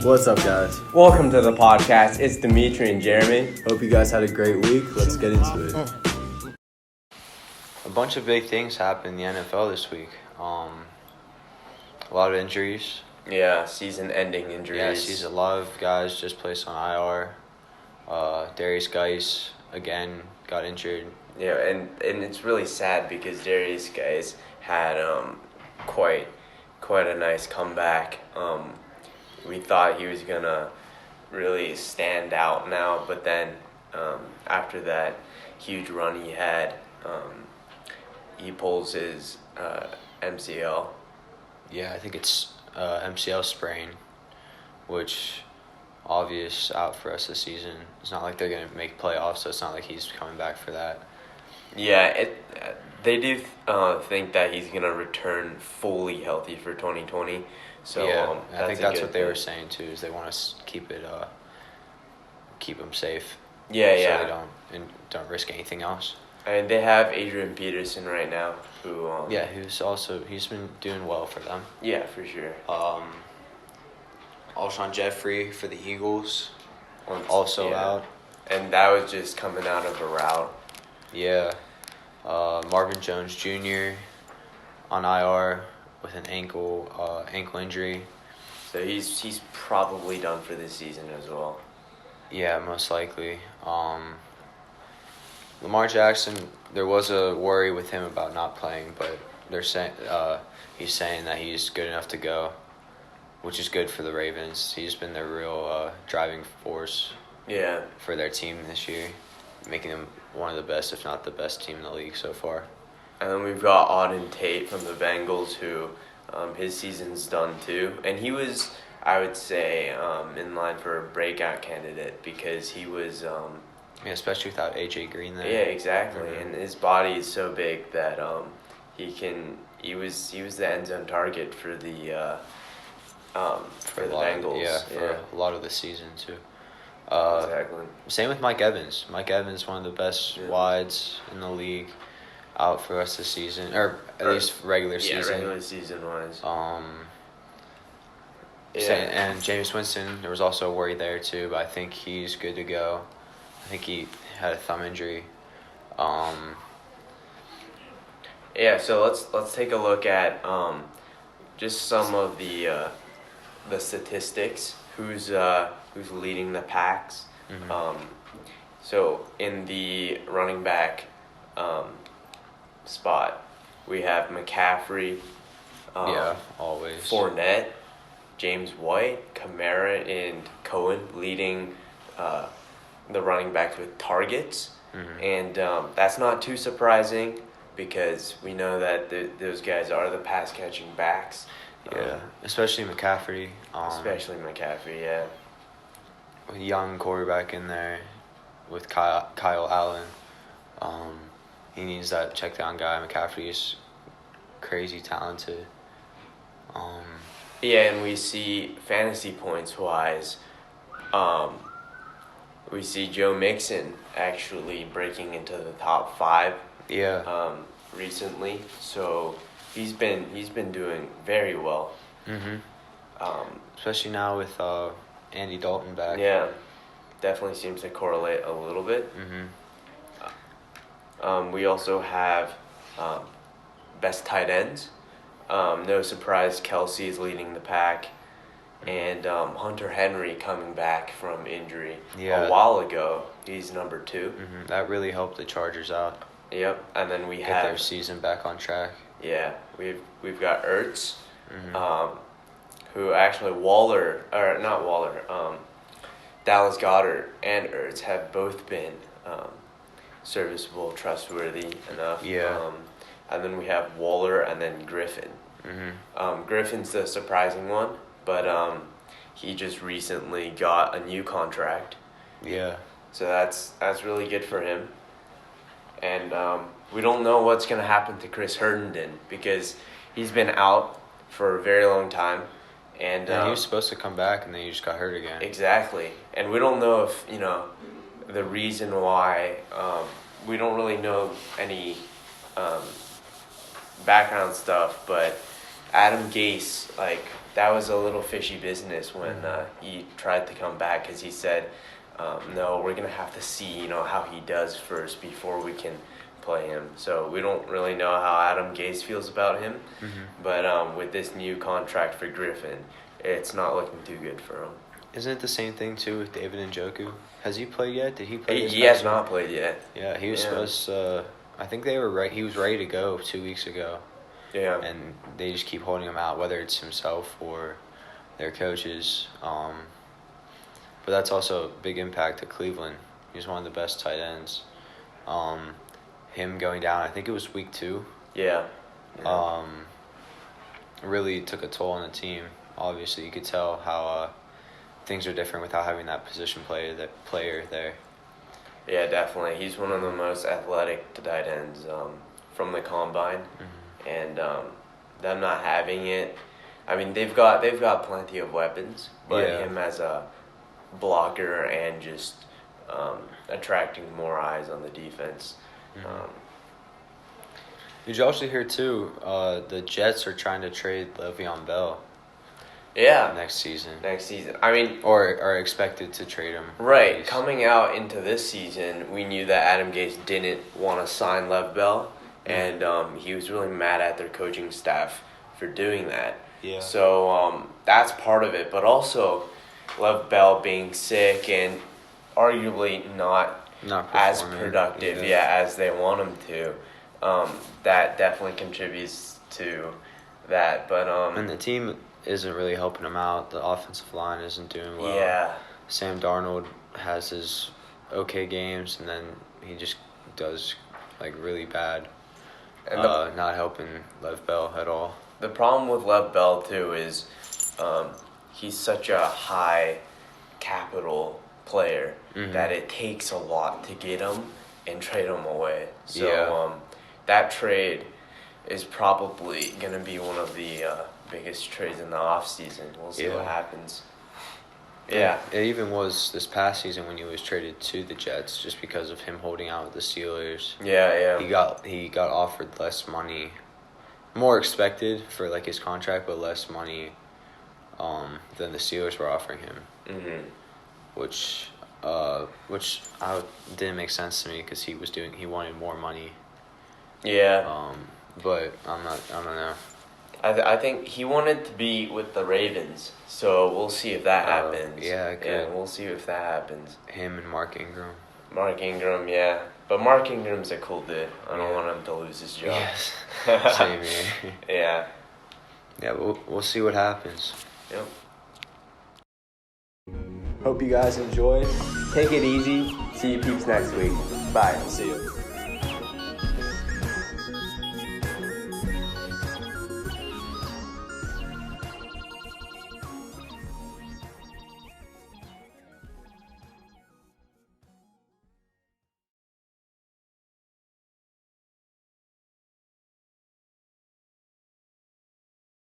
What's up, guys? Welcome to the podcast. It's Dimitri and Jeremy. Hope you guys had a great week. Let's get into it. A bunch of big things happened in the NFL this week. A lot of injuries. Yeah, season-ending injuries. Yeah, a lot of guys just placed on IR. Darius Geis, again, got injured. Yeah, and it's really sad because Darius Geis had quite a nice comeback. We thought he was gonna really stand out now, but then after that huge run he had, he pulls his MCL. Yeah, I think it's MCL sprain, which obvious out for us this season. It's not like they're gonna make playoffs, so it's not like he's coming back for that. Yeah, they do think that he's gonna return fully healthy for 2020. So yeah, I think that's what they thing. were saying too. Is they want to keep him safe. Yeah, so yeah. they don't risk anything else. And they have Adrian Peterson right now, who he's been doing well for them. Yeah, for sure. Alshon Jeffrey for the Eagles, also out. And that was just coming out of a route. Yeah. Marvin Jones Jr. on IR with an ankle injury. So he's probably done for this season as well. Yeah, most likely. Lamar Jackson, there was a worry with him about not playing, but they're saying he's saying that he's good enough to go, which is good for the Ravens. He's been their real driving force. Yeah. For their team this year, making them one of the best, if not the best team in the league so far. And then we've got Auden Tate from the Bengals, who his season's done too. And he was, I would say, in line for a breakout candidate because he was... yeah, especially without AJ Green there. Yeah, exactly. Mm-hmm. And his body is so big that he was the end zone target for the Bengals. For a lot of the season too. Exactly. Same with Mike Evans. Mike Evans, one of the best wides in the league, out for us this season, or at least regular season. Yeah, regular season wise. And Jameis Winston, there was also a worry there too, but I think he's good to go. I think he had a thumb injury. Yeah, so let's take a look at just some of the statistics. Who's leading the packs? Mm-hmm. So in the running back spot, we have McCaffrey. Always. Fournette, James White, Kamara, and Cohen leading the running backs with targets. Mm-hmm. And that's not too surprising because we know that those guys are the pass-catching backs. Yeah, especially McCaffrey. Yeah. With a young quarterback in there with Kyle Allen. He needs that check-down guy. McCaffrey is crazy talented. Yeah, and we see fantasy points-wise, we see Joe Mixon actually breaking into the top 5. Yeah. Recently, so he's been doing very well. Mhm. Especially now with Andy Dalton back. Yeah, definitely seems to correlate a little bit. Mhm. We also have best tight ends. No surprise, Kelsey is leading the pack. And Hunter Henry coming back from injury a while ago. He's number 2. Mm-hmm. That really helped the Chargers out. Yep, and then we get have their season back on track. Yeah, we've got Ertz, mm-hmm. Who actually Dallas Goedert and Ertz have both been serviceable, trustworthy enough. Yeah. And then we have Waller and then Griffin. Mm-hmm. Griffin's the surprising one, but he just recently got a new contract. Yeah. So that's really good for him. And we don't know what's going to happen to Chris Herndon because he's been out for a very long time. And he was supposed to come back, and then he just got hurt again. Exactly. And we don't know if, the reason why. We don't really know any background stuff, but Adam Gase, that was a little fishy business when he tried to come back, because he said, no, we're going to have to see, how he does first before we can play him. So we don't really know how Adam Gase feels about him. But with this new contract for Griffin, it's not looking too good for him. Isn't it the same thing too with David Njoku? Has he played yet? Did he play? He has not played yet. Yeah, he was supposed. I think they were right. He was ready to go 2 weeks ago. Yeah. And they just keep holding him out, whether it's himself or their coaches. But that's also a big impact to Cleveland. He's one of the best tight ends. Him going down, I think it was week 2. Yeah. Really took a toll on the team. Obviously, you could tell how things are different without having that position player there. Yeah, definitely. He's one of the most athletic tight ends from the combine, and them not having it. I mean, they've got plenty of weapons, but him as a blocker and just attracting more eyes on the defense. Did you also hear too? The Jets are trying to trade Le'Veon Bell. Yeah. Next season. I mean, or are expected to trade him. Right. Coming out into this season, we knew that Adam Gase didn't want to sign Lev Bell, and he was really mad at their coaching staff for doing that. Yeah. So that's part of it, but also Lev Bell being sick and arguably not as productive, as they want him to. That definitely contributes to that, but and the team isn't really helping him out. The offensive line isn't doing well. Yeah. Sam Darnold has his okay games, and then he just does really bad. And not helping Lev Bell at all. The problem with Lev Bell too is he's such a high capital player that it takes a lot to get him and trade him away. So that trade is probably going to be one of the biggest trades in the offseason. We'll see what happens. Yeah. It even was this past season when he was traded to the Jets just because of him holding out with the Steelers. Yeah. He got offered less money, more expected for his contract, but less money than the Steelers were offering him. Which didn't make sense to me because he wanted more money. Yeah. But I don't know. I think he wanted to be with the Ravens, so we'll see if that happens. Yeah, we'll see if that happens. Him and Mark Ingram. Yeah. But Mark Ingram's a cool dude. I don't want him to lose his job. Yes. Same here. Yeah. Yeah, we'll see what happens. Yep. Hope you guys enjoyed. Take it easy. See you peeps next week. Bye. See you.